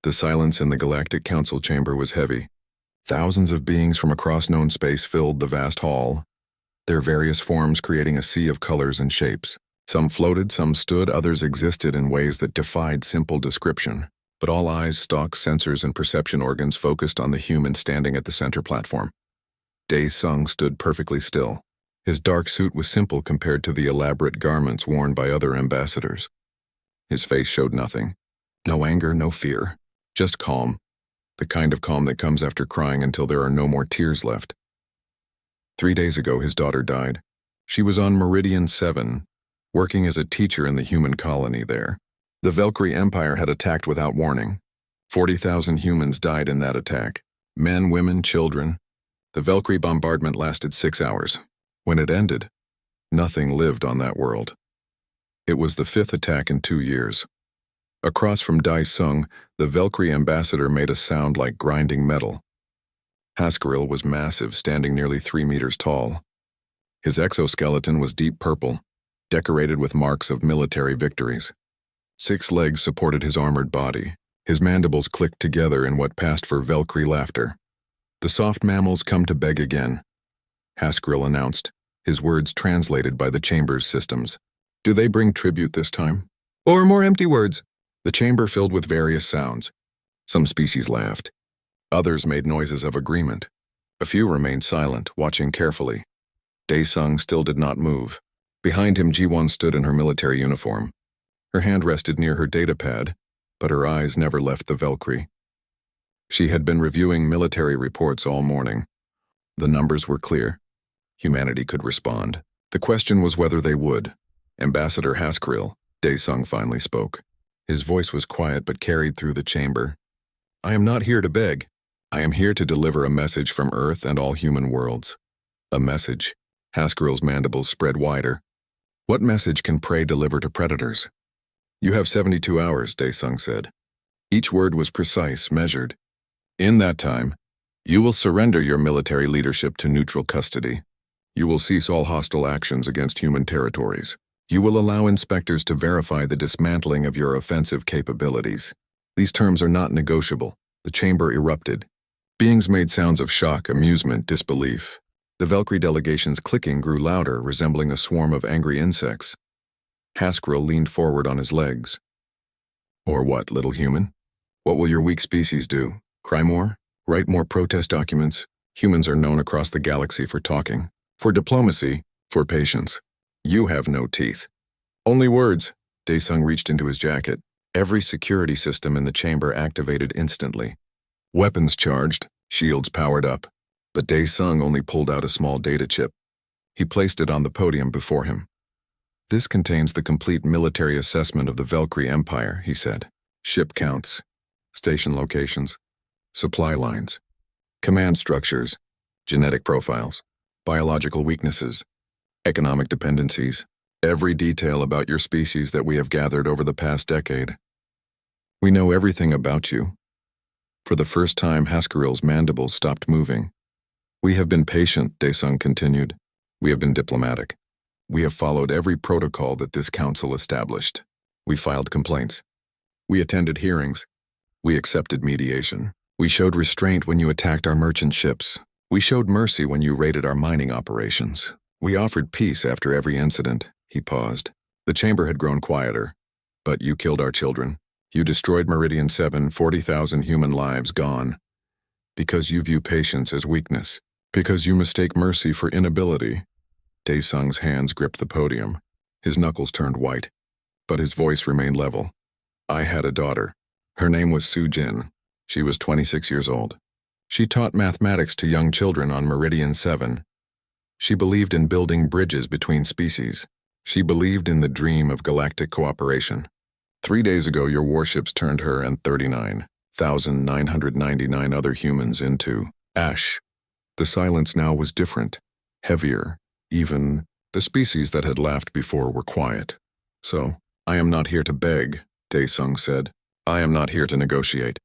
The silence in the Galactic Council chamber was heavy. Thousands of beings from across known space filled the vast hall, their various forms creating a sea of colors and shapes. Some floated, some stood, others existed in ways that defied simple description. But all eyes, stalks, sensors, and perception organs focused on the human standing at the center platform. Dae Sung stood perfectly still. His dark suit was simple compared to the elaborate garments worn by other ambassadors. His face showed nothing. No anger, no fear. Just calm. The kind of calm that comes after crying until there are no more tears left. 3 days ago, his daughter died. She was on Meridian 7, working as a teacher in the human colony there. The Valkyrie Empire had attacked without warning. 40,000 humans died in that attack. Men, women, children. The Valkyrie bombardment lasted 6 hours. When it ended, nothing lived on that world. It was the 5th attack in 2 years. Across from Dae Sung, the Valkyrie ambassador made a sound like grinding metal. Haskell was massive, standing nearly 3 meters tall. His exoskeleton was deep purple, decorated with marks of military victories. 6 legs supported his armored body. His mandibles clicked together in what passed for Valkyrie laughter. "The soft mammals come to beg again," Haskell announced, his words translated by the chamber's systems. "Do they bring tribute this time? Or more empty words?" The chamber filled with various sounds. Some species laughed. Others made noises of agreement. A few remained silent, watching carefully. Dae Sung still did not move. Behind him, Ji-won stood in her military uniform. Her hand rested near her datapad, but her eyes never left the Valkyrie. She had been reviewing military reports all morning. The numbers were clear. Humanity could respond. The question was whether they would. Ambassador Haskell, Dae Sung finally spoke. His voice was quiet but carried through the chamber. "I am not here to beg. I am here to deliver a message from Earth and all human worlds." A message. Haskell's mandibles spread wider. What message can prey deliver to predators? "You have 72 hours, Dae Sung said. Each word was precise, measured. In that time, you will surrender your military leadership to neutral custody. You will cease all hostile actions against human territories. You will allow inspectors to verify the dismantling of your offensive capabilities. These terms are not negotiable." The chamber erupted. Beings made sounds of shock, amusement, disbelief. The Valkyrie delegation's clicking grew louder, resembling a swarm of angry insects. Haskell leaned forward on his legs. "Or what, little human? What will your weak species do? Cry more? Write more protest documents? Humans are known across the galaxy for talking, for diplomacy, for patience. You have no teeth. Only words." Dae Sung reached into his jacket. Every security system in the chamber activated instantly. Weapons charged, shields powered up. But Dae Sung only pulled out a small data chip. He placed it on the podium before him. "This contains the complete military assessment of the Valkyrie Empire," he said. "Ship counts, station locations, supply lines, command structures, genetic profiles, biological weaknesses, economic dependencies, every detail about your species that we have gathered over the past decade. We know everything about you." For the first time, Haskell's mandibles stopped moving. "We have been patient," Dae Sung continued. "We have been diplomatic. We have followed every protocol that this council established. We filed complaints. We attended hearings. We accepted mediation. We showed restraint when you attacked our merchant ships. We showed mercy when you raided our mining operations. We offered peace after every incident." He paused. The chamber had grown quieter. "But you killed our children. You destroyed Meridian 7, 40,000 human lives gone. Because you view patience as weakness. Because you mistake mercy for inability." Dae Sung's hands gripped the podium. His knuckles turned white, but his voice remained level. "I had a daughter. Her name was Soo Jin. She was 26 years old. She taught mathematics to young children on Meridian 7. She believed in building bridges between species. She believed in the dream of galactic cooperation. 3 days ago, your warships turned her and 39,999 other humans into ash." The silence now was different, heavier. Even the species that had laughed before were quiet. "So, I am not here to beg," Dae Sung said. "I am not here to negotiate.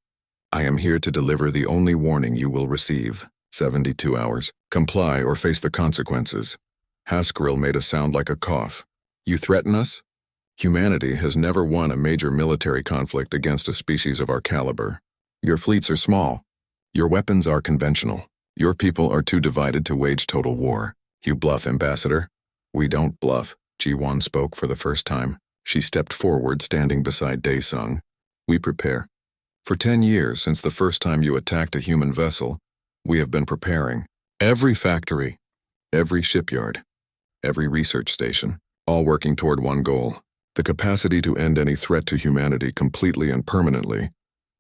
I am here to deliver the only warning you will receive. 72 hours. Comply or face the consequences." Haskell made a sound like a cough. "You threaten us? Humanity has never won a major military conflict against a species of our caliber. Your fleets are small. Your weapons are conventional. Your people are too divided to wage total war. You bluff, Ambassador. We don't bluff, Ji-won spoke for the first time. She stepped forward, standing beside Dae-sung. We prepare. For 10 years, since the first time you attacked a human vessel, we have been preparing. Every factory, every shipyard, every research station, all working toward one goal. The capacity to end any threat to humanity completely and permanently.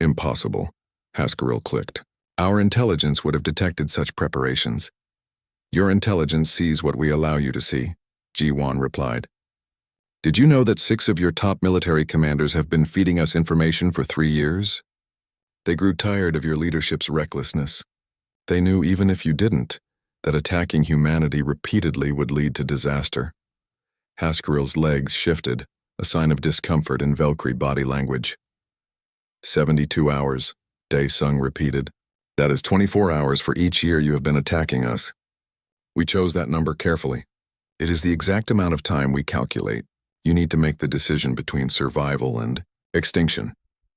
Impossible, Haskell clicked. Our intelligence would have detected such preparations. Your intelligence sees what we allow you to see, Ji-won replied. Did you know that 6 of your top military commanders have been feeding us information for 3 years? They grew tired of your leadership's recklessness. They knew, even if you didn't, that attacking humanity repeatedly would lead to disaster. Haskell's legs shifted, a sign of discomfort in Valkyrie body language. 72 hours, Dae-sung repeated. That is 24 hours for each year you have been attacking us. We chose that number carefully. It is the exact amount of time we calculate. You need to make the decision between survival and extinction.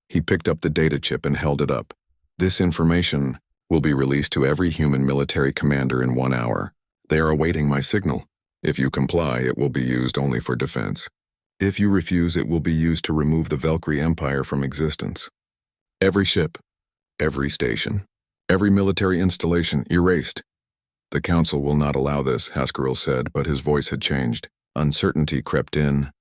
He picked up the data chip and held it up. This information will be released to every human military commander in 1 hour. They are awaiting my signal. If you comply, it will be used only for defense. If you refuse, it will be used to remove the Valkyrie Empire from existence. Every ship, every station, every military installation erased. The Council will not allow this, Haskell said, but his voice had changed. Uncertainty crept in.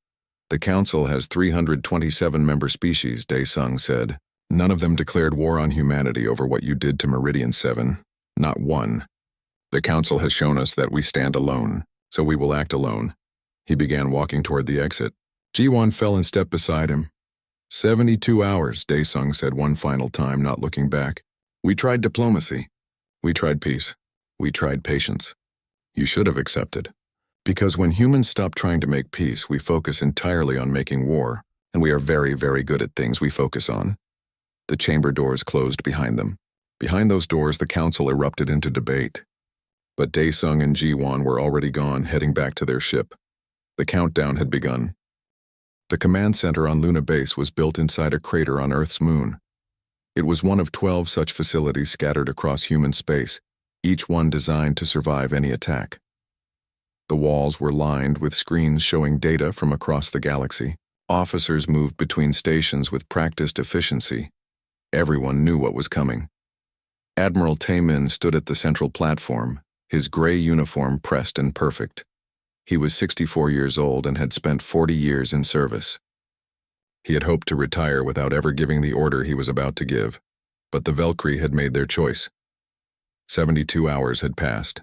The Council has 327 member species, Dae-sung said. None of them declared war on humanity over what you did to Meridian 7. Not one. The Council has shown us that we stand alone, so we will act alone. He began walking toward the exit. Ji-won fell and stepped beside him. 72 hours, Dae-sung said one final time, not looking back. We tried diplomacy. We tried peace. We tried patience. You should have accepted. Because when humans stop trying to make peace, we focus entirely on making war, and we are very, very good at things we focus on. The chamber doors closed behind them. Behind those doors, the Council erupted into debate. But Dae-sung and Ji-won were already gone, heading back to their ship. The countdown had begun. The command center on Luna Base was built inside a crater on Earth's moon. It was one of 12 such facilities scattered across human space, each one designed to survive any attack. The walls were lined with screens showing data from across the galaxy. Officers moved between stations with practiced efficiency. Everyone knew what was coming. Admiral Tae-min stood at the central platform, his gray uniform pressed and perfect. He was 64 years old and had spent 40 years in service. He had hoped to retire without ever giving the order he was about to give, but the Valkyrie had made their choice. 72 hours had passed.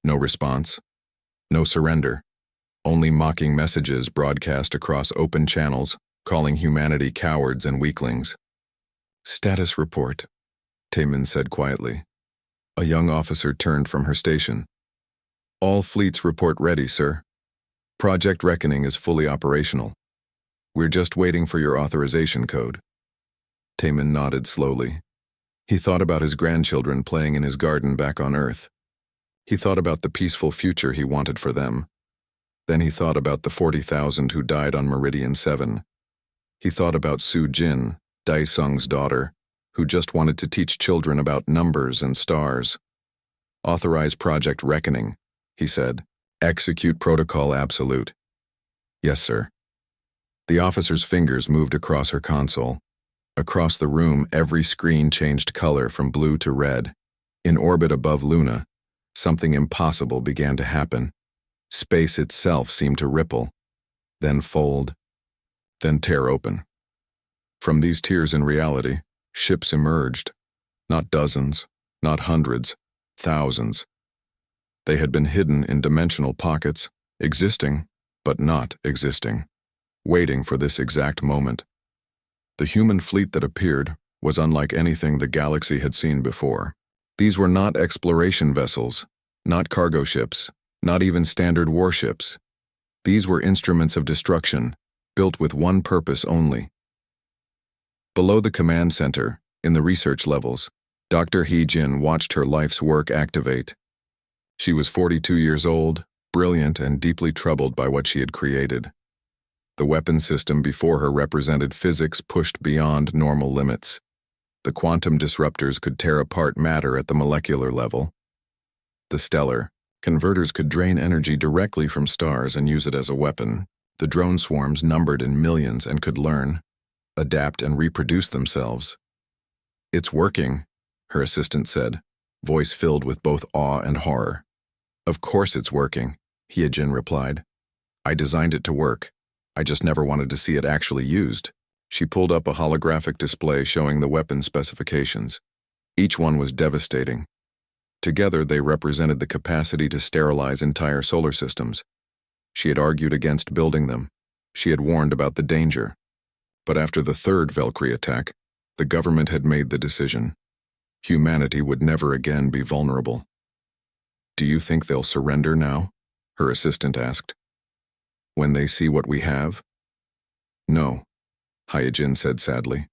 No response. No surrender. Only mocking messages broadcast across open channels, calling humanity cowards and weaklings. Status report, Tae-min said quietly. A young officer turned from her station. All fleets report ready, sir. Project Reckoning is fully operational. We're just waiting for your authorization code. Tae-min nodded slowly. He thought about his grandchildren playing in his garden back on Earth. He thought about the peaceful future he wanted for them. Then he thought about the 40,000 who died on Meridian 7. He thought about Soo-jin, Dae-sung's daughter, who just wanted to teach children about numbers and stars. Authorize Project Reckoning, he said. Execute Protocol Absolute. Yes, sir. The officer's fingers moved across her console. Across the room, every screen changed color from blue to red. In orbit above Luna, something impossible began to happen. Space itself seemed to ripple, then fold, then tear open. From these tears in reality, ships emerged. Not dozens, not hundreds, thousands. They had been hidden in dimensional pockets, existing, but not existing, waiting for this exact moment. The human fleet that appeared was unlike anything the galaxy had seen before. These were not exploration vessels, not cargo ships, not even standard warships. These were instruments of destruction, built with one purpose only. Below the command center, in the research levels, Dr. Hee-jin watched her life's work activate. She was 42 years old, brilliant and deeply troubled by what she had created. The weapon system before her represented physics pushed beyond normal limits. The quantum disruptors could tear apart matter at the molecular level. The stellar converters could drain energy directly from stars and use it as a weapon. The drone swarms numbered in millions and could learn, adapt, and reproduce themselves. "It's working," her assistant said, voice filled with both awe and horror. "Of course it's working," Hyejin replied. "I designed it to work. I just never wanted to see it actually used." She pulled up a holographic display showing the weapon specifications. Each one was devastating. Together, they represented the capacity to sterilize entire solar systems. She had argued against building them. She had warned about the danger. But after the third Valkyrie attack, the government had made the decision. Humanity would never again be vulnerable. "Do you think they'll surrender now?" her assistant asked. "When they see what we have?" "No," Hyejin said sadly.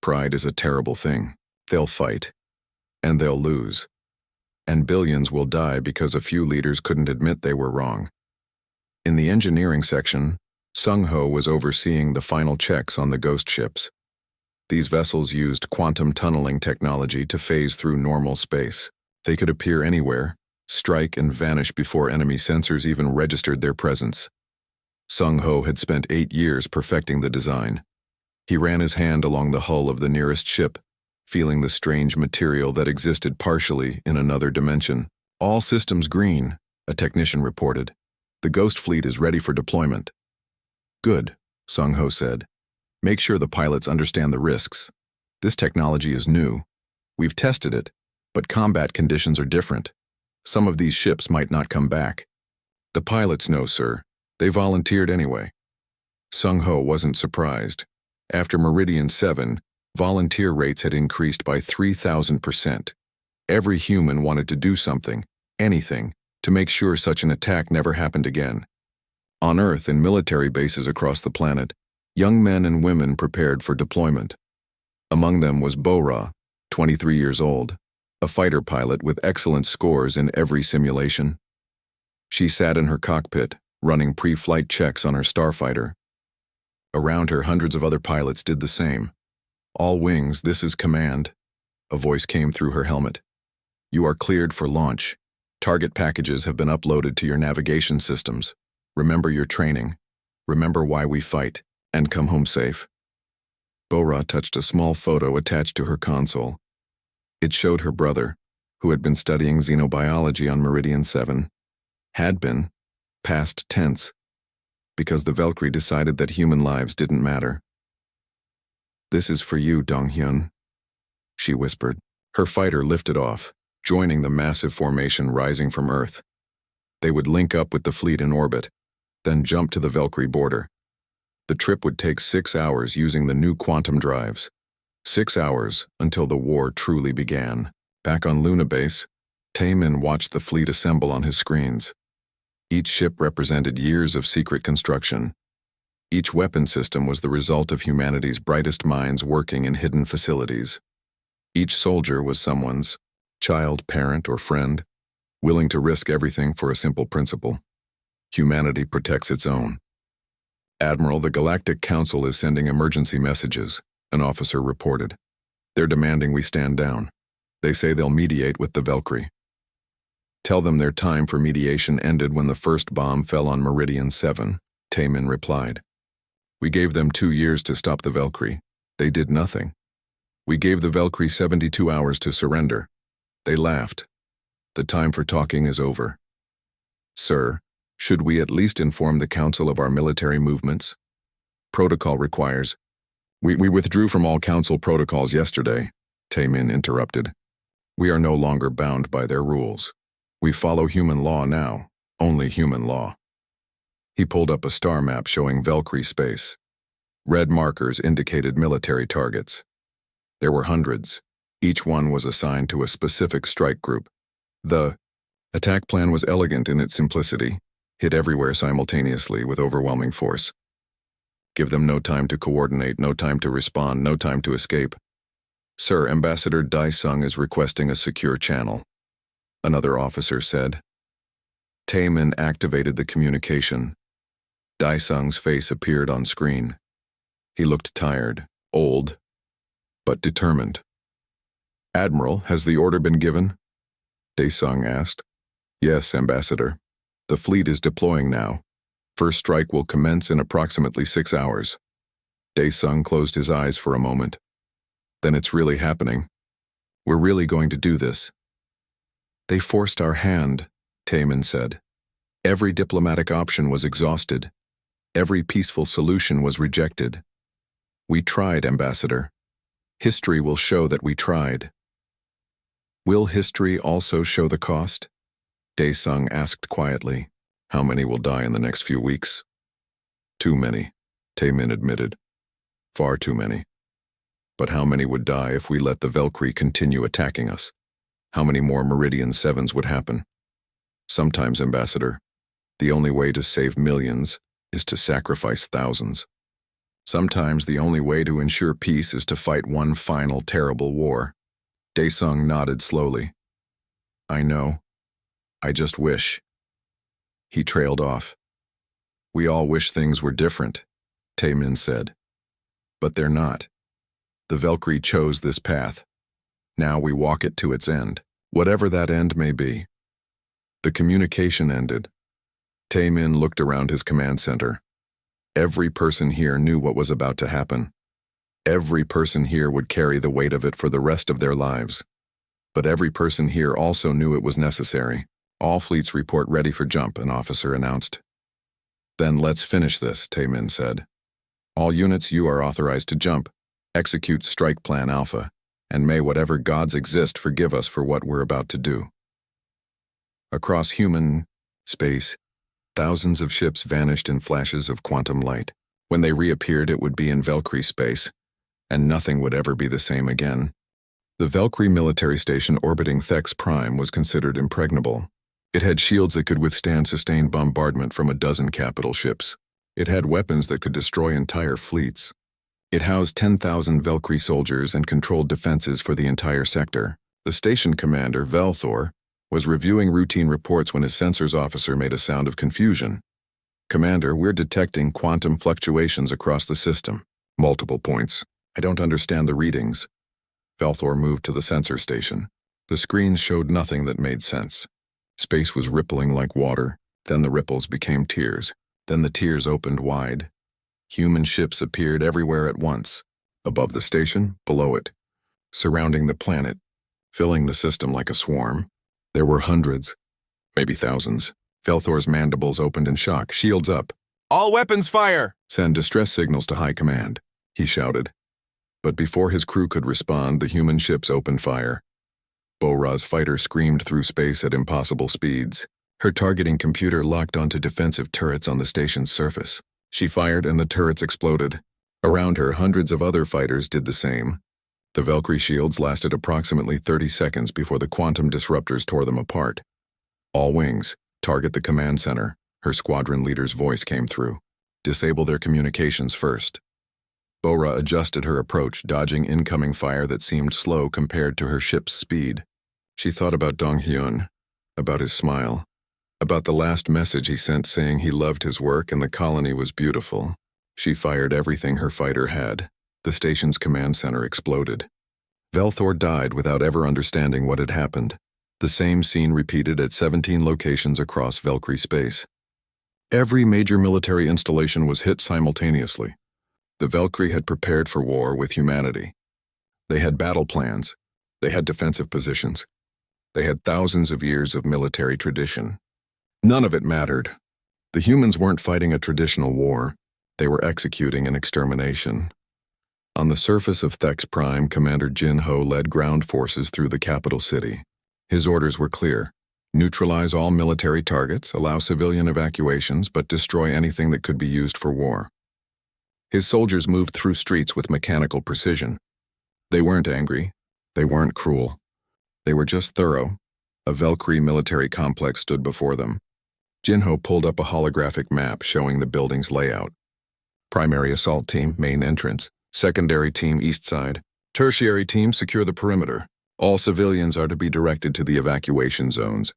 "Pride is a terrible thing. They'll fight. And they'll lose. And billions will die because a few leaders couldn't admit they were wrong." In the engineering section, Sung-ho was overseeing the final checks on the ghost ships. These vessels used quantum tunneling technology to phase through normal space. They could appear anywhere, strike and vanish before enemy sensors even registered their presence. Sung-ho had spent 8 years perfecting the design. He ran his hand along the hull of the nearest ship, feeling the strange material that existed partially in another dimension. "All systems green," a technician reported. "The Ghost Fleet is ready for deployment." "Good," Sung-ho said. "Make sure the pilots understand the risks. This technology is new. We've tested it, but combat conditions are different. Some of these ships might not come back." "The pilots know, sir. They volunteered anyway." Sung-ho wasn't surprised. After Meridian 7, volunteer rates had increased by 3,000%. Every human wanted to do something, anything, to make sure such an attack never happened again. On Earth and military bases across the planet, young men and women prepared for deployment. Among them was Bo-Ra, 23 years old, a fighter pilot with excellent scores in every simulation. She sat in her cockpit, running pre-flight checks on her starfighter. Around her, hundreds of other pilots did the same. "All wings, this is command." A voice came through her helmet. "You are cleared for launch. Target packages have been uploaded to your navigation systems. Remember your training. Remember why we fight. And come home safe." Bo-Ra touched a small photo attached to her console. It showed her brother, who had been studying xenobiology on Meridian 7. Had been, past tense, because the Valkyrie decided that human lives didn't matter. "This is for you, Dong-hyun," she whispered. Her fighter lifted off, joining the massive formation rising from Earth. They would link up with the fleet in orbit, then jump to the Valkyrie border. The trip would take 6 hours using the new quantum drives. 6 hours until the war truly began. Back on Luna Base, Taemin watched the fleet assemble on his screens. Each ship represented years of secret construction. Each weapon system was the result of humanity's brightest minds working in hidden facilities. Each soldier was someone's child, parent, or friend, willing to risk everything for a simple principle. Humanity protects its own. "Admiral, the Galactic Council is sending emergency messages," an officer reported. "They're demanding we stand down. They say they'll mediate with the Valkyrie." "Tell them their time for mediation ended when the first bomb fell on Meridian 7, Taemin replied. "We gave them 2 years to stop the Valkyrie. They did nothing. We gave the Valkyrie 72 hours to surrender. They laughed. The time for talking is over." "Sir, should we at least inform the Council of our military movements?" "Protocol requires." We withdrew from all Council protocols yesterday," Taemin interrupted. "We are no longer bound by their rules. We follow human law now, only human law." He pulled up a star map showing Valkyrie space. Red markers indicated military targets. There were hundreds. Each one was assigned to a specific strike group. The attack plan was elegant in its simplicity, hit everywhere simultaneously with overwhelming force. Give them no time to coordinate, no time to respond, no time to escape. "Sir, Ambassador Dae-sung is requesting a secure channel," another officer said. Taemin activated the communication. Dae-sung's face appeared on screen. He looked tired, old. but determined. "Admiral, has the order been given?" Daesung asked. "Yes, Ambassador. The fleet is deploying now. First strike will commence in approximately 6 hours." Daesung closed his eyes for a moment. "Then it's really happening. We're really going to do this." "They forced our hand," Taemin said. "Every diplomatic option was exhausted. Every peaceful solution was rejected. We tried, Ambassador. History will show that we tried." "Will history also show the cost?" Daesung asked quietly. "How many will die in the next few weeks?" "Too many," Taemin admitted. "Far too many. But how many would die if we let the Valkyrie continue attacking us? How many more Meridian Sevens would happen? Sometimes, Ambassador, the only way to save millions is to sacrifice thousands. Sometimes the only way to ensure peace is to fight one final terrible war." Daesung nodded slowly. "I know. I just wish." He trailed off. "We all wish things were different," Taemin said. "But they're not. The Valkyrie chose this path. Now we walk it to its end, whatever that end may be." The communication ended. Taemin looked around his command center. Every person here knew what was about to happen. Every person here would carry the weight of it for the rest of their lives. But every person here also knew it was necessary. "All fleets report ready for jump," an officer announced. "Then let's finish this," Taemin said. "All units, you are authorized to jump. Execute Strike Plan Alpha, and may whatever gods exist forgive us for what we're about to do." Across human space, thousands of ships vanished in flashes of quantum light. When they reappeared, it would be in Valkyrie space, and nothing would ever be the same again. The Valkyrie military station orbiting Thex Prime was considered impregnable. It had shields that could withstand sustained bombardment from a dozen capital ships. It had weapons that could destroy entire fleets. It housed 10,000 Valkyrie soldiers and controlled defenses for the entire sector. The station commander, Velthor, was reviewing routine reports when his sensors officer made a sound of confusion. "Commander, we're detecting quantum fluctuations across the system. Multiple points. I don't understand the readings." Velthor moved to the sensor station. The screens showed nothing that made sense. Space was rippling like water, then the ripples became tears, then the tears opened wide. Human ships appeared everywhere at once, above the station, below it, surrounding the planet, filling the system like a swarm. There were hundreds, maybe thousands. Velthor's mandibles opened in shock. "Shields up. All weapons fire! Send distress signals to High Command," he shouted. But before his crew could respond, the human ships opened fire. Bo-Ra's fighter screamed through space at impossible speeds. Her targeting computer locked onto defensive turrets on the station's surface. She fired and the turrets exploded. Around her, hundreds of other fighters did the same. The Valkyrie shields lasted approximately 30 seconds before the quantum disruptors tore them apart. "All wings, target the command center," her squadron leader's voice came through. "Disable their communications first." Bo-Ra adjusted her approach, dodging incoming fire that seemed slow compared to her ship's speed. She thought about Dong-hyun, about his smile, about the last message he sent saying he loved his work and the colony was beautiful. She fired everything her fighter had. The station's command center exploded. Velthor died without ever understanding what had happened. The same scene repeated at 17 locations across Valkyrie space. Every major military installation was hit simultaneously. The Valkyrie had prepared for war with humanity. They had battle plans. They had defensive positions. They had thousands of years of military tradition. None of it mattered. The humans weren't fighting a traditional war. They were executing an extermination. On the surface of Thex Prime, Commander Jin-Ho led ground forces through the capital city. His orders were clear. Neutralize all military targets, allow civilian evacuations, but destroy anything that could be used for war. His soldiers moved through streets with mechanical precision. They weren't angry. They weren't cruel. They were just thorough. A Valkyrie military complex stood before them. Jin-Ho pulled up a holographic map showing the building's layout. Primary assault team, main entrance. Secondary team, east side. Tertiary team, secure the perimeter. All civilians are to be directed to the evacuation zones.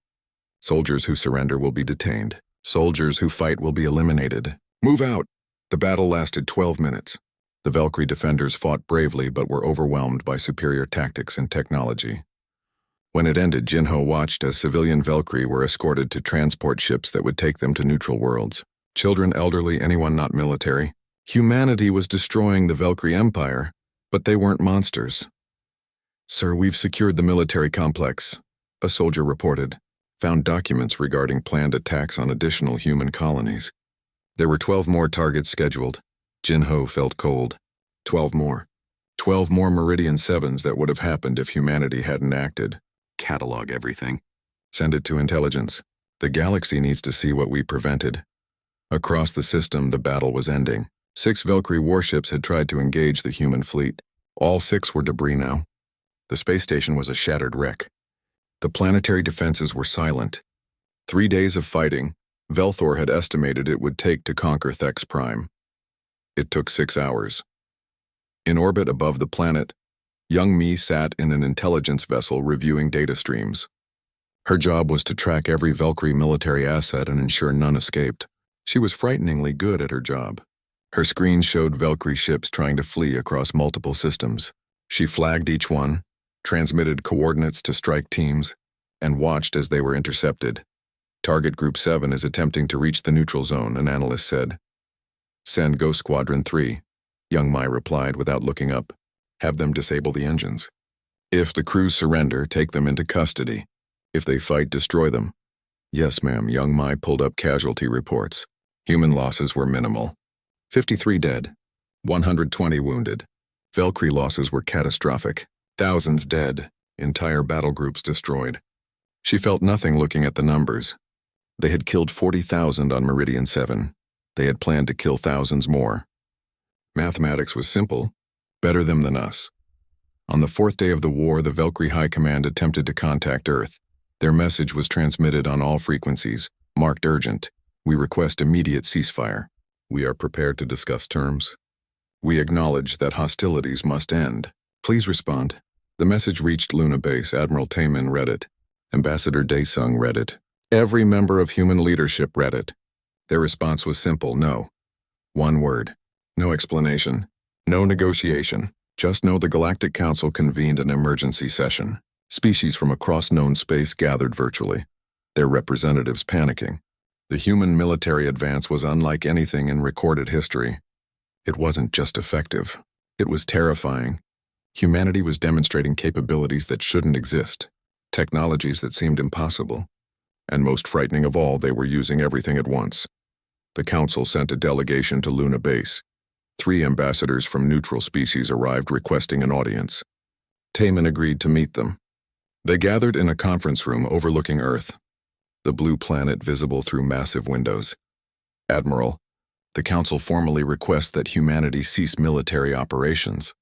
Soldiers who surrender will be detained. Soldiers who fight will be eliminated. Move out. The battle lasted 12 minutes. The Valkyrie defenders fought bravely but were overwhelmed by superior tactics and technology. When it ended, Jinho watched as civilian Valkyrie were escorted to transport ships that would take them to neutral worlds. Children, elderly, anyone not military. Humanity was destroying the Valkyrie Empire, but they weren't monsters. "Sir, we've secured the military complex," a soldier reported. "Found documents regarding planned attacks on additional human colonies." There were 12 more targets scheduled. Jinho felt cold. 12 more. 12 more Meridian 7s that would have happened if humanity hadn't acted. Catalog everything. Send it to intelligence. The galaxy needs to see what we prevented. Across the system, the battle was ending. 6 Valkyrie warships had tried to engage the human fleet. All 6 were debris now. The space station was a shattered wreck. The planetary defenses were silent. 3 days of fighting, Velthor had estimated it would take to conquer Thex Prime. It took 6 hours. In orbit above the planet, young Mi sat in an intelligence vessel reviewing data streams. Her job was to track every Valkyrie military asset and ensure none escaped. She was frighteningly good at her job. Her screen showed Valkyrie ships trying to flee across multiple systems. She flagged each one, transmitted coordinates to strike teams, and watched as they were intercepted. "Target Group 7 is attempting to reach the neutral zone," an analyst said. "Send Ghost Squadron 3, young Mai replied without looking up. "Have them disable the engines. If the crews surrender, take them into custody. If they fight, destroy them." "Yes, ma'am," young Mai pulled up casualty reports. Human losses were minimal. 53 dead, 120 wounded. Valkyrie losses were catastrophic. Thousands dead, entire battle groups destroyed. She felt nothing looking at the numbers. They had killed 40,000 on Meridian 7. They had planned to kill thousands more. Mathematics was simple. Better them than us. On the 4th day of the war, the Valkyrie High Command attempted to contact Earth. Their message was transmitted on all frequencies, marked urgent. "We request immediate ceasefire. We are prepared to discuss terms. We acknowledge that hostilities must end. Please respond." The message reached Luna Base. Admiral Taemin read it. Ambassador Daesung read it. Every member of human leadership read it. Their response was simple: no. One word. No explanation. No negotiation. Just know the Galactic Council convened an emergency session. Species from across known space gathered virtually, their representatives panicking. The human military advance was unlike anything in recorded history. It wasn't just effective. It was terrifying. Humanity was demonstrating capabilities that shouldn't exist, technologies that seemed impossible. And most frightening of all, they were using everything at once. The Council sent a delegation to Luna Base. 3 ambassadors from neutral species arrived requesting an audience. Taemin agreed to meet them. They gathered in a conference room overlooking Earth, the blue planet visible through massive windows. "Admiral, the Council formally requests that humanity cease military operations,"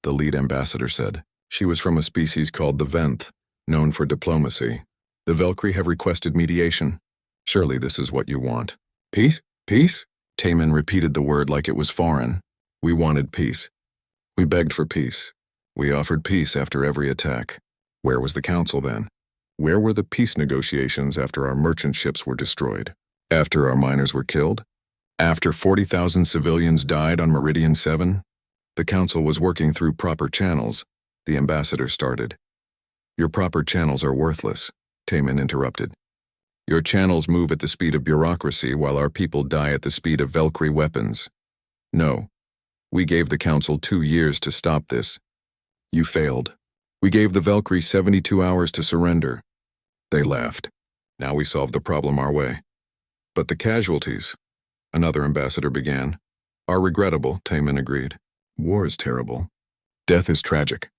the lead ambassador said. She was from a species called the Venth, known for diplomacy. "The Valkyrie have requested mediation. Surely this is what you want." "Peace? Peace?" Taemin repeated the word like it was foreign. "We wanted peace. We begged for peace. We offered peace after every attack. Where was the Council then? Where were the peace negotiations after our merchant ships were destroyed? After our miners were killed? After 40,000 civilians died on Meridian 7? The Council was working through proper channels," the ambassador started. "Your proper channels are worthless," Taemin interrupted. "Your channels move at the speed of bureaucracy while our people die at the speed of Valkyrie weapons. No. We gave the Council 2 years to stop this. You failed. We gave the Valkyrie 72 hours to surrender. They laughed. Now we solved the problem our way. But the casualties," another ambassador began. "Are regrettable," Taemin agreed. "War is terrible. Death is tragic.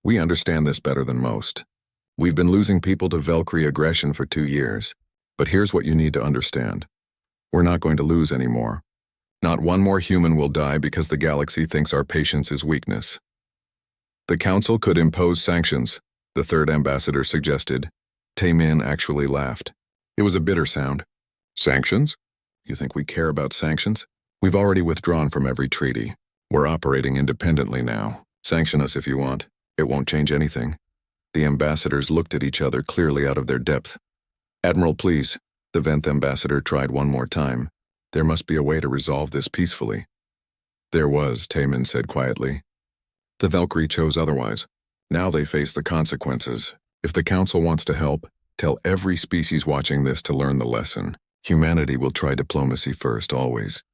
We understand this better than most. We've been losing people to Valkyrie aggression for 2 years. But here's what you need to understand. We're not going to lose anymore. Not one more human will die because the galaxy thinks our patience is weakness." "The Council could impose sanctions," the third ambassador suggested. Taemin actually laughed. It was a bitter sound. "Sanctions? You think we care about sanctions? We've already withdrawn from every treaty. We're operating independently now. Sanction us if you want. It won't change anything." The ambassadors looked at each other clearly out of their depth. "Admiral, please," the Venth ambassador tried one more time. "There must be a way to resolve this peacefully." There was, Taemin said quietly. The Valkyrie chose otherwise. Now they face the consequences. If the Council wants to help, tell every species watching this to learn the lesson. Humanity will try diplomacy first, always.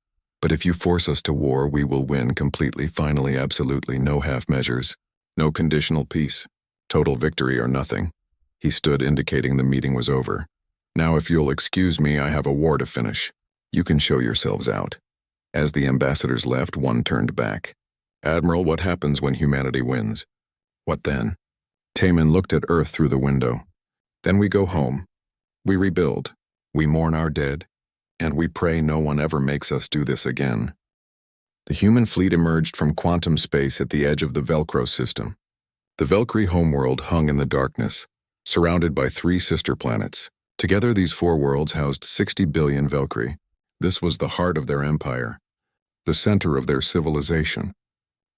But if you force us to war, we will win completely, finally, absolutely, no half measures. No conditional peace. Total victory or nothing. He stood, indicating the meeting was over. Now if you'll excuse me, I have a war to finish. You can show yourselves out. As the ambassadors left, one turned back. Admiral, what happens when humanity wins? What then? Taemin looked at Earth through the window. Then we go home. We rebuild. We mourn our dead. And we pray no one ever makes us do this again. The human fleet emerged from quantum space at the edge of the Velcro system. The Valkyrie homeworld hung in the darkness, surrounded by 3 sister planets. Together, these 4 worlds housed 60 billion Valkyrie. This was the heart of their empire, the center of their civilization,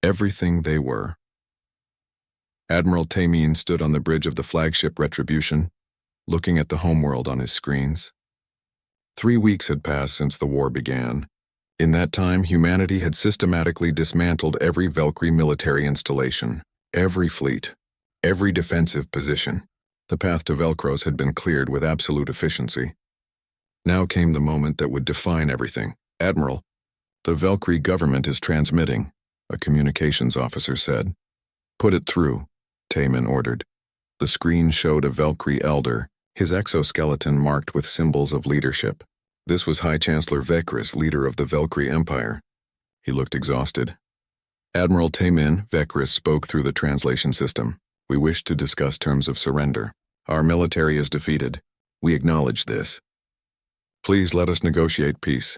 everything they were. Admiral Taemin stood on the bridge of the flagship Retribution, looking at the homeworld on his screens. 3 weeks had passed since the war began. In that time, humanity had systematically dismantled every Valkyrie military installation, every fleet, every defensive position. The path to Velcros had been cleared with absolute efficiency. Now came the moment that would define everything. Admiral, the Valkyrie government is transmitting, a communications officer said. Put it through, Taemin ordered. The screen showed a Valkyrie elder, his exoskeleton marked with symbols of leadership. This was High Chancellor Vekris, leader of the Valkyrie Empire. He looked exhausted. Admiral Taemin, Vekris spoke through the translation system. We wish to discuss terms of surrender. Our military is defeated. We acknowledge this. Please let us negotiate peace.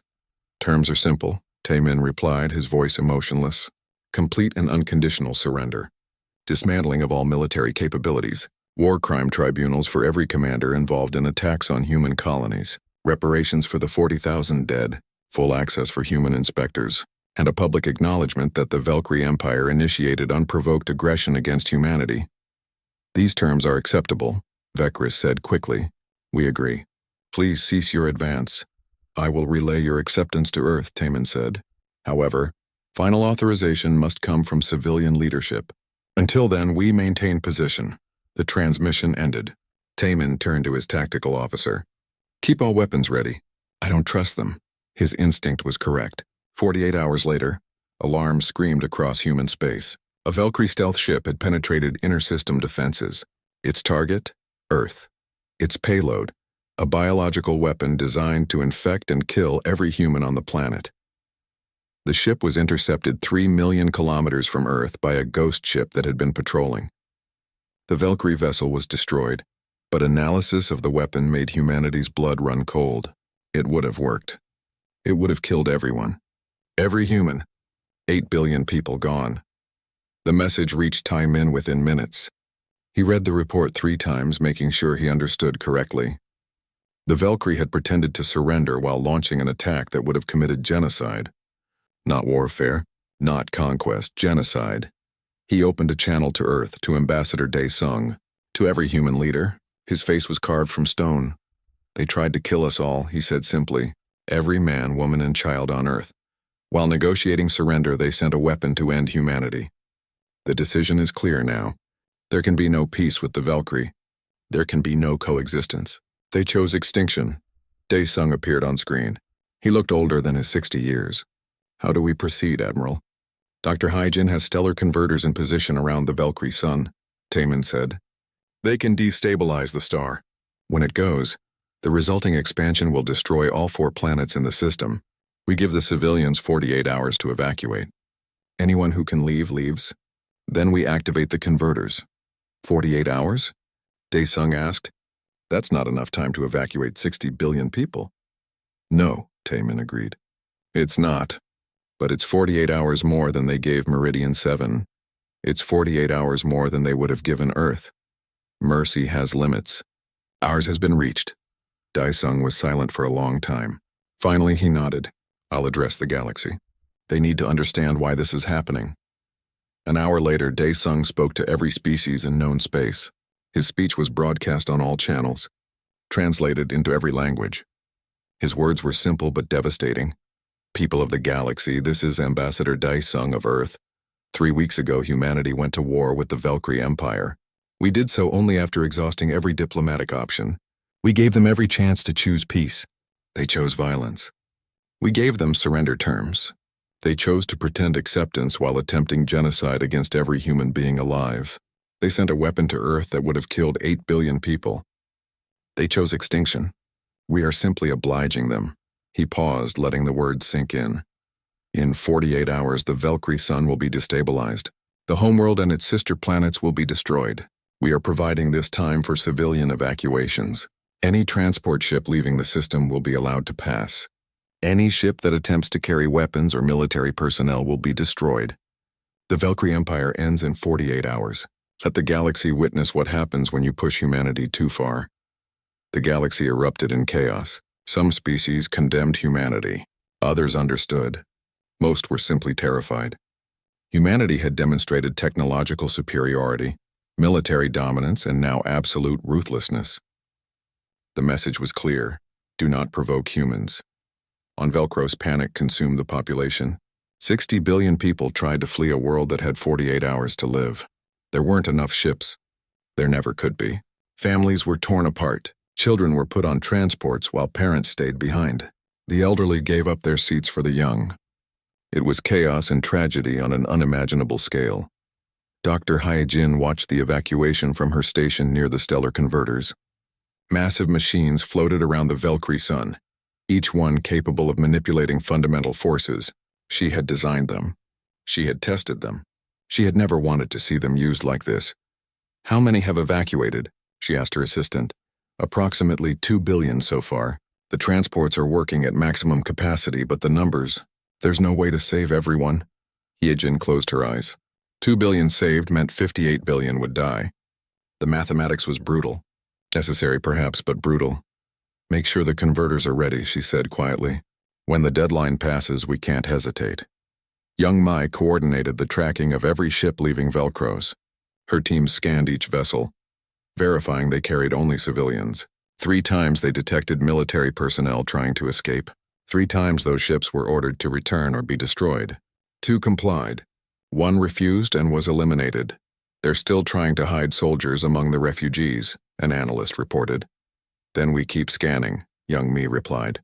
Terms are simple, Taemin replied, his voice emotionless. Complete and unconditional surrender. Dismantling of all military capabilities. War crime tribunals for every commander involved in attacks on human colonies. Reparations for the 40,000 dead. Full access for human inspectors. And a public acknowledgement that the Valkyrie Empire initiated unprovoked aggression against humanity. These terms are acceptable, Vekris said quickly. We agree. Please cease your advance. I will relay your acceptance to Earth, Taemin said. However, final authorization must come from civilian leadership. Until then, we maintain position. The transmission ended. Taemin turned to his tactical officer. Keep all weapons ready. I don't trust them. His instinct was correct. 48 hours later, alarms screamed across human space. A Valkyrie stealth ship had penetrated inter-system defenses. Its target? Earth. Its payload? A biological weapon designed to infect and kill every human on the planet. The ship was intercepted 3 million kilometers from Earth by a ghost ship that had been patrolling. The Valkyrie vessel was destroyed, but analysis of the weapon made humanity's blood run cold. It would have worked. It would have killed everyone. Every human. 8 billion people gone. The message reached Taemin within minutes. He read the report 3 times, making sure he understood correctly. The Valkyrie had pretended to surrender while launching an attack that would have committed genocide. Not warfare, not conquest, genocide. He opened a channel to Earth, to Ambassador Dae-sung, to every human leader. His face was carved from stone. They tried to kill us all, he said simply. Every man, woman, and child on Earth. While negotiating surrender, they sent a weapon to end humanity. The decision is clear now. There can be no peace with the Valkyrie. There can be no coexistence. They chose extinction. Dae-sung appeared on screen. He looked older than his 60 years. How do we proceed, Admiral? Dr. Hyjin has stellar converters in position around the Valkyrie sun, Taemin said. They can destabilize the star. When it goes, the resulting expansion will destroy all 4 planets in the system. We give the civilians 48 hours to evacuate. Anyone who can leave, leaves. Then we activate the converters. 48 hours? Dae-sung asked. That's not enough time to evacuate 60 billion people. No, Taemin agreed. It's not. But it's 48 hours more than they gave Meridian 7. It's 48 hours more than they would have given Earth. Mercy has limits. Ours has been reached. Dae-sung was silent for a long time. Finally, he nodded. I'll address the galaxy. They need to understand why this is happening. An hour later, Dae-sung spoke to every species in known space. His speech was broadcast on all channels, translated into every language. His words were simple but devastating. People of the galaxy, this is Ambassador Daisung of Earth. 3 weeks ago, humanity went to war with the Valkyrie Empire. We did so only after exhausting every diplomatic option. We gave them every chance to choose peace. They chose violence. We gave them surrender terms. They chose to pretend acceptance while attempting genocide against every human being alive. They sent a weapon to Earth that would have killed 8 billion people. They chose extinction. We are simply obliging them. He paused, letting the words sink in. In 48 hours, the Valkyrie sun will be destabilized. The homeworld and its sister planets will be destroyed. We are providing this time for civilian evacuations. Any transport ship leaving the system will be allowed to pass. Any ship that attempts to carry weapons or military personnel will be destroyed. The Valkyrie Empire ends in 48 hours. Let the galaxy witness what happens when you push humanity too far. The galaxy erupted in chaos. Some species condemned humanity. Others understood. Most were simply terrified. Humanity had demonstrated technological superiority, military dominance, and now absolute ruthlessness. The message was clear: do not provoke humans. On Velcros, panic consumed the population. 60 billion people tried to flee a world that had 48 hours to live. There weren't enough ships. There never could be. Families were torn apart. Children were put on transports while parents stayed behind. The elderly gave up their seats for the young. It was chaos and tragedy on an unimaginable scale. Dr. Hyejin watched the evacuation from her station near the stellar converters. Massive machines floated around the Valkyrie sun, each one capable of manipulating fundamental forces. She had designed them. She had tested them. She had never wanted to see them used like this. "How many have evacuated?" she asked her assistant. "Approximately 2 billion so far. The transports are working at maximum capacity, but the numbers... There's no way to save everyone." Hyejin closed her eyes. 2 billion saved meant 58 billion would die. The mathematics was brutal. Necessary perhaps, but brutal. "Make sure the converters are ready," she said quietly. "When the deadline passes, we can't hesitate." Young Mai coordinated the tracking of every ship leaving Velcros. Her team scanned each vessel, verifying they carried only civilians. 3 times they detected military personnel trying to escape. 3 times those ships were ordered to return or be destroyed. 2 complied. 1 refused and was eliminated. "They're still trying to hide soldiers among the refugees," an analyst reported. "Then we keep scanning," young Mi replied.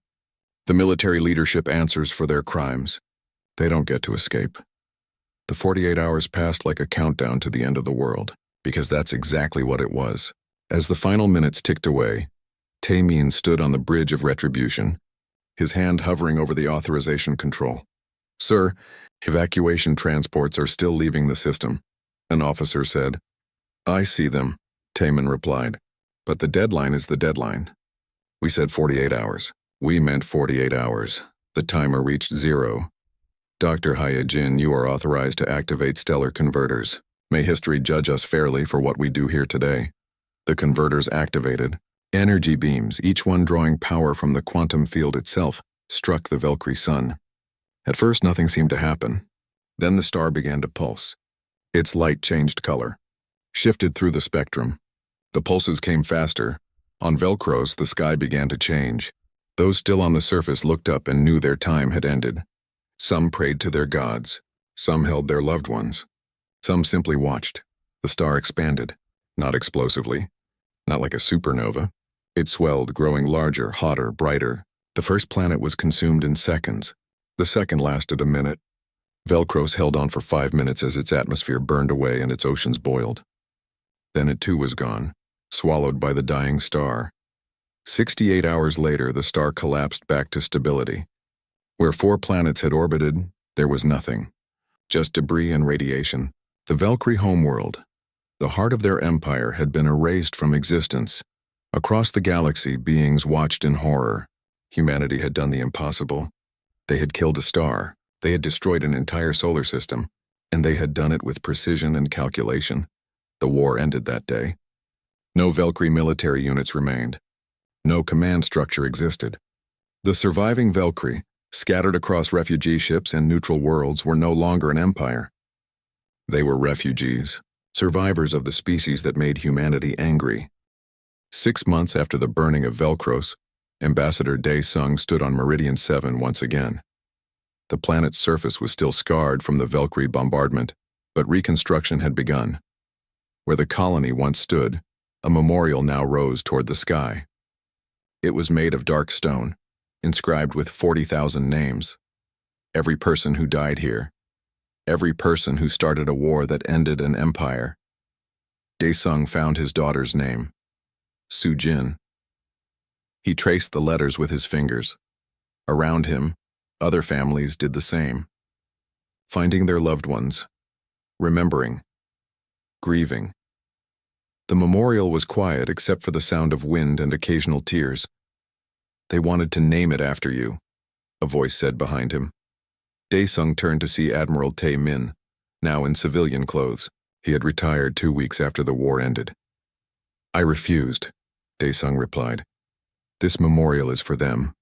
"The military leadership answers for their crimes. They don't get to escape." The 48 hours passed like a countdown to the end of the world, because that's exactly what it was. As the final minutes ticked away, Taemin stood on the bridge of retribution, his hand hovering over the authorization control. "Sir, evacuation transports are still leaving the system," an officer said. "I see them," Taemin replied. "But the deadline is the deadline." "We said 48 hours. We meant 48 hours. The timer reached 0. Dr. Hyejin, you are authorized to activate stellar converters. May history judge us fairly for what we do here today." The converters activated. Energy beams, each one drawing power from the quantum field itself, struck the Valkyrie sun. At first, nothing seemed to happen. Then the star began to pulse. Its light changed color, shifted through the spectrum. The pulses came faster. On Velcros, the sky began to change. Those still on the surface looked up and knew their time had ended. Some prayed to their gods. Some held their loved ones. Some simply watched. The star expanded, not explosively, not like a supernova. It swelled, growing larger, hotter, brighter. The first planet was consumed in seconds. The second lasted a minute. Velcros held on for 5 minutes as its atmosphere burned away and its oceans boiled. Then it too was gone, swallowed by the dying star. 68 hours later, the star collapsed back to stability. Where 4 planets had orbited, there was nothing. Just debris and radiation. The Valkyrie homeworld, the heart of their empire, had been erased from existence. Across the galaxy, beings watched in horror. Humanity had done the impossible. They had killed a star. They had destroyed an entire solar system. And they had done it with precision and calculation. The war ended that day. No Valkyrie military units remained. No command structure existed. The surviving Valkyrie, scattered across refugee ships and neutral worlds, were no longer an empire. They were refugees, survivors of the species that made humanity angry. 6 months after the burning of Velcros, Ambassador Daesung stood on Meridian 7 once again. The planet's surface was still scarred from the Valkyrie bombardment, but reconstruction had begun. Where the colony once stood, a memorial now rose toward the sky. It was made of dark stone, inscribed with 40,000 names. Every person who died here. Every person who started a war that ended an empire. Daesung found his daughter's name, Su-jin. He traced the letters with his fingers. Around him, other families did the same. Finding their loved ones, remembering, grieving. The memorial was quiet except for the sound of wind and occasional tears. "They wanted to name it after you," a voice said behind him. Daesung turned to see Admiral Tae-min, now in civilian clothes. He had retired 2 weeks after the war ended. "I refused," Daesung replied. "This memorial is for them,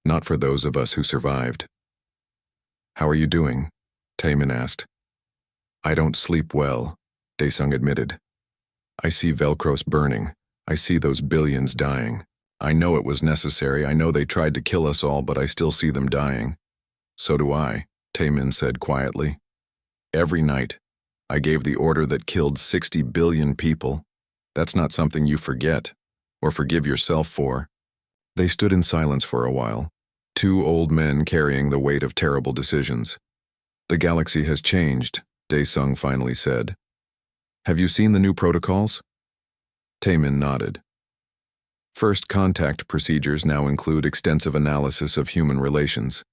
not for those of us who survived." "How are you doing?" Tae-min asked. "I don't sleep well," Daesung admitted. "I see Velcros burning. I see those billions dying. I know it was necessary. I know they tried to kill us all, but I still see them dying." "So do I," Tae-min said quietly. "Every night, I gave the order that killed 60 billion people. That's not something you forget, or forgive yourself for." They stood in silence for a while, 2 old men carrying the weight of terrible decisions. "The galaxy has changed," Daesung finally said. "Have you seen the new protocols?" Tae-min nodded. First contact procedures now include extensive analysis of human relations.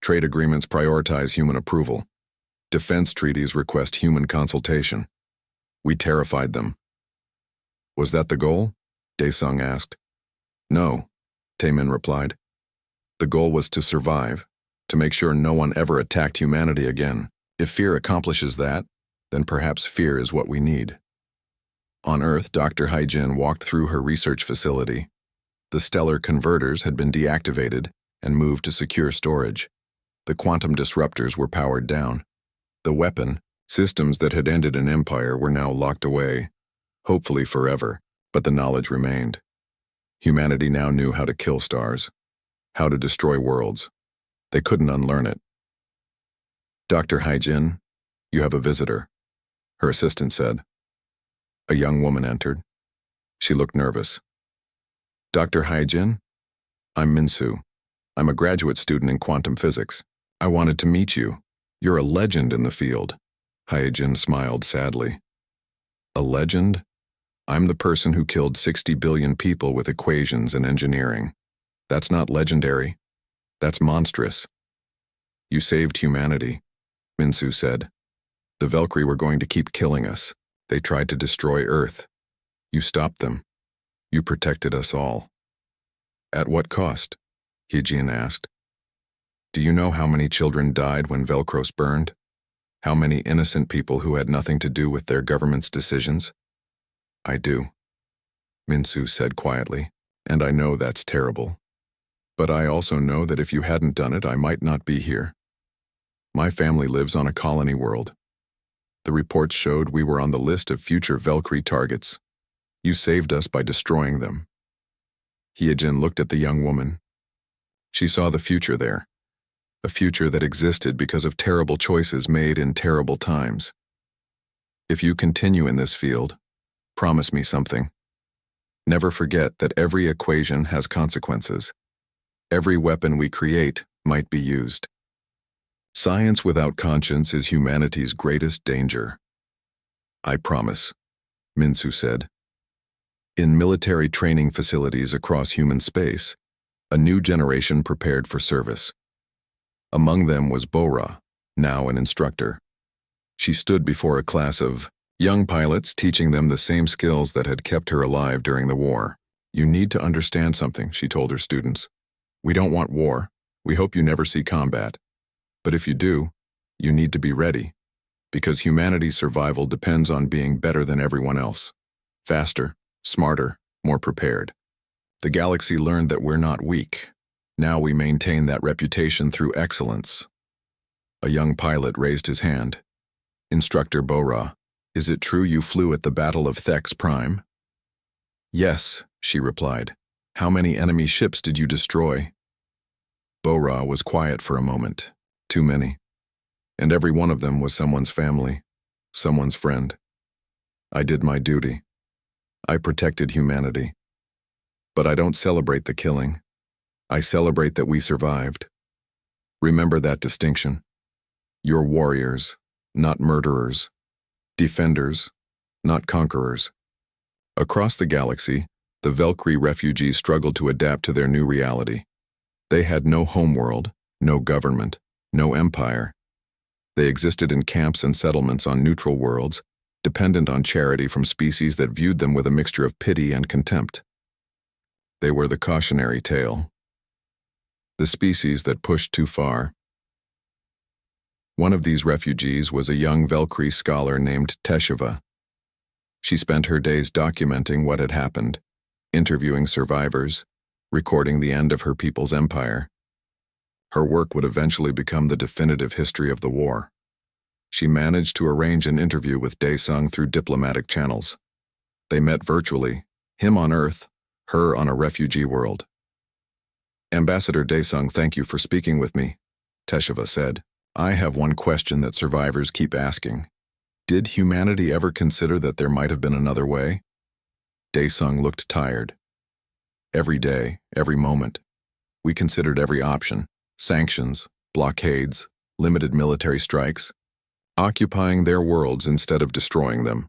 Trade agreements prioritize human approval. Defense treaties request human consultation. We terrified them. "Was that the goal?" Daesung asked. "No," Tae-min replied. "The goal was to survive, to make sure no one ever attacked humanity again. If fear accomplishes that, then perhaps fear is what we need." On Earth, Dr. Haijin walked through her research facility. The stellar converters had been deactivated and moved to secure storage. The quantum disruptors were powered down. The weapon, systems that had ended an empire, were now locked away, hopefully forever, but the knowledge remained. Humanity now knew how to kill stars, how to destroy worlds. They couldn't unlearn it. "Dr. Haijin, you have a visitor," her assistant said. A young woman entered. She looked nervous. "Dr. Haijin, I'm Minsu. I'm a graduate student in quantum physics. I wanted to meet you. You're a legend in the field." Haijin smiled sadly. "A legend? I'm the person who killed 60 billion people with equations and engineering. That's not legendary. That's monstrous." "You saved humanity," Minsu said. "The Valkyrie were going to keep killing us. They tried to destroy Earth. You stopped them. You protected us all." "At what cost?" Haijin asked. "Do you know how many children died when Velcros burned? How many innocent people who had nothing to do with their government's decisions?" "I do," Minsu said quietly, "and I know that's terrible. But I also know that if you hadn't done it, I might not be here. My family lives on a colony world. The reports showed we were on the list of future Valkyrie targets. You saved us by destroying them." Hyejin looked at the young woman. She saw the future there, a future that existed because of terrible choices made in terrible times. "If you continue in this field, promise me something. Never forget that every equation has consequences. Every weapon we create might be used. Science without conscience is humanity's greatest danger." "I promise," Minsu said. In military training facilities across human space, a new generation prepared for service. Among them was Bora, now an instructor. She stood before a class of young pilots, teaching them the same skills that had kept her alive during the war. "You need to understand something," she told her students. "We don't want war. We hope you never see combat. But if you do, you need to be ready, because humanity's survival depends on being better than everyone else. Faster, smarter, more prepared. The galaxy learned that we're not weak. Now we maintain that reputation through excellence." A young pilot raised his hand. "Instructor Bora, is it true you flew at the Battle of Thex Prime?" "Yes," she replied. "How many enemy ships did you destroy?" Bora was quiet for a moment. Too many. And every one of them was someone's family, someone's friend. I did my duty. I protected humanity. But I don't celebrate the killing. I celebrate that we survived. Remember that distinction. You're warriors, not murderers. Defenders, not conquerors. Across the galaxy, the Valkyrie refugees struggled to adapt to their new reality. They had no homeworld, no government, no empire. They existed in camps and settlements on neutral worlds, dependent on charity from species that viewed them with a mixture of pity and contempt. They were the cautionary tale. The species that pushed too far. One of these refugees was a young Valkyrie scholar named Tesheva. She spent her days documenting what had happened, interviewing survivors, recording the end of her people's empire. Her work would eventually become the definitive history of the war. She managed to arrange an interview with Daesung through diplomatic channels. They met virtually, him on Earth, her on a refugee world. "Ambassador Daesung, thank you for speaking with me," Tesheva said. "I have one question that survivors keep asking. Did humanity ever consider that there might have been another way?" Daesung looked tired. "Every day, every moment. We considered every option. Sanctions, blockades, limited military strikes, occupying their worlds instead of destroying them.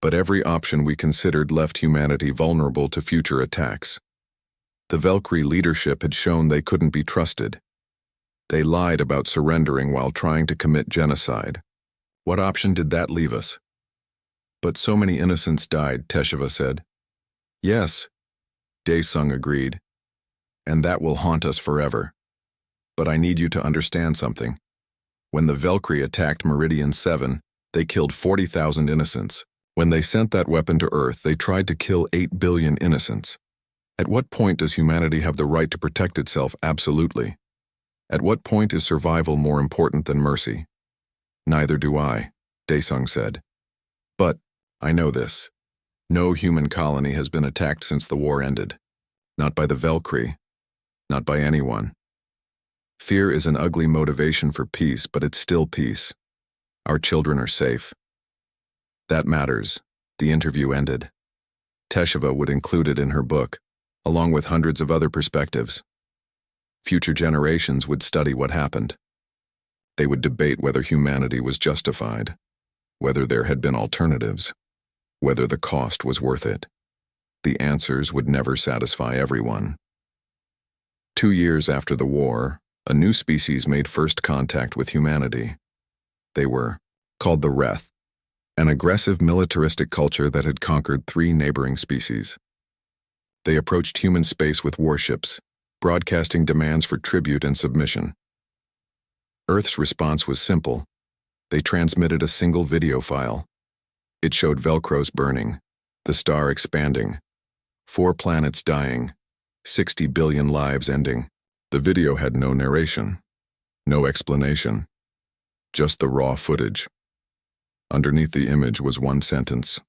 But every option we considered left humanity vulnerable to future attacks. The Valkyrie leadership had shown they couldn't be trusted. They lied about surrendering while trying to commit genocide. What option did that leave us?" "But so many innocents died," Tesheva said. "Yes," Daesung agreed, "and that will haunt us forever. But I need you to understand something. When the Valkyrie attacked Meridian 7, they killed 40,000 innocents. When they sent that weapon to Earth, they tried to kill 8 billion innocents. At what point does humanity have the right to protect itself absolutely? At what point is survival more important than mercy?" "Neither do I," Daesung said. "But I know this. No human colony has been attacked since the war ended. Not by the Valkyrie. Not by anyone. Fear is an ugly motivation for peace, but it's still peace. Our children are safe. That matters." The interview ended. Tesheva would include it in her book, along with hundreds of other perspectives. Future generations would study what happened. They would debate whether humanity was justified, whether there had been alternatives, whether the cost was worth it. The answers would never satisfy everyone. 2 years after the war, a new species made first contact with humanity. They were called the Reth, an aggressive militaristic culture that had conquered 3 neighboring species. They approached human space with warships, broadcasting demands for tribute and submission. Earth's response was simple. They transmitted a single video file. It showed Velcros burning, the star expanding, 4 planets dying, 60 billion lives ending. The video had no narration, no explanation, just the raw footage. Underneath the image was one sentence.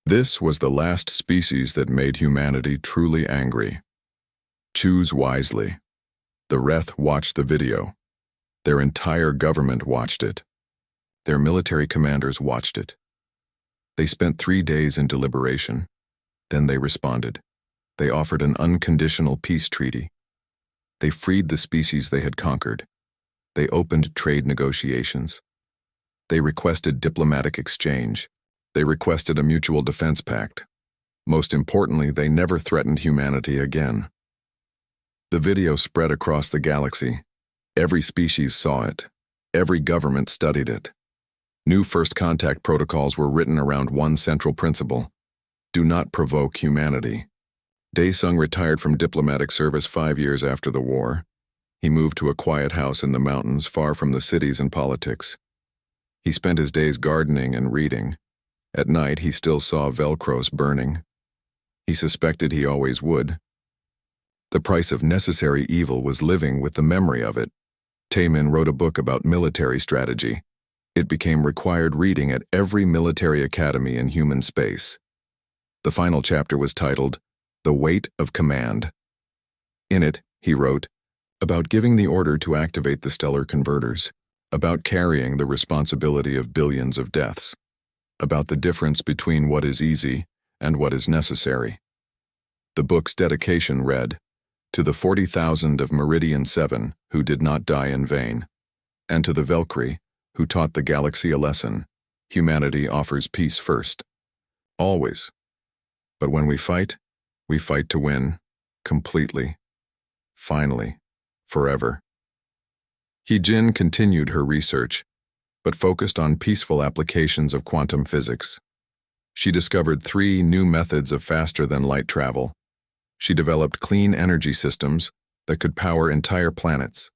"This was the last species that made humanity truly angry. Choose wisely." The Reth watched the video. Their entire government watched it. Their military commanders watched it. They spent 3 days in deliberation. Then they responded. They offered an unconditional peace treaty. They freed the species they had conquered. They opened trade negotiations. They requested diplomatic exchange. They requested a mutual defense pact. Most importantly, they never threatened humanity again. The video spread across the galaxy. Every species saw it. Every government studied it. New first contact protocols were written around one central principle: do not provoke humanity. Daesung retired from diplomatic service 5 years after the war. He moved to a quiet house in the mountains far from the cities and politics. He spent his days gardening and reading. At night, he still saw Velcros burning. He suspected he always would. The price of necessary evil was living with the memory of it. Taemin wrote a book about military strategy. It became required reading at every military academy in human space. The final chapter was titled, "The Weight of Command." In it, he wrote, about giving the order to activate the stellar converters, about carrying the responsibility of billions of deaths, about the difference between what is easy and what is necessary. The book's dedication read, "To the 40,000 of Meridian 7 who did not die in vain, and to the Valkyrie who taught the galaxy a lesson, humanity offers peace first. Always. But when we fight to win, completely, finally, forever." Hee-Jin continued her research, but focused on peaceful applications of quantum physics. She discovered 3 new methods of faster-than-light travel. She developed clean energy systems that could power entire planets.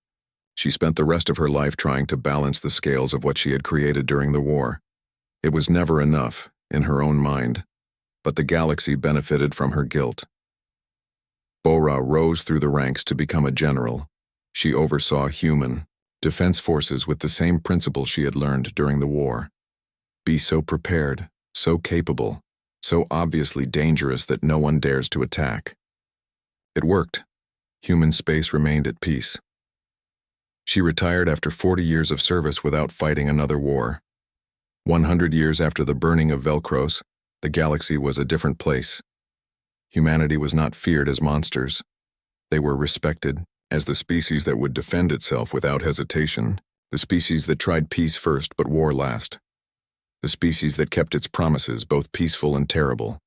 She spent the rest of her life trying to balance the scales of what she had created during the war. It was never enough, in her own mind, but the galaxy benefited from her guilt. Bora rose through the ranks to become a general. She oversaw human defense forces with the same principles she had learned during the war. Be so prepared, so capable, so obviously dangerous that no one dares to attack. It worked. Human space remained at peace. She retired after 40 years of service without fighting another war. 100 years after the burning of Velcros, the galaxy was a different place. Humanity was not feared as monsters. They were respected as the species that would defend itself without hesitation, the species that tried peace first but war last, the species that kept its promises, both peaceful and terrible.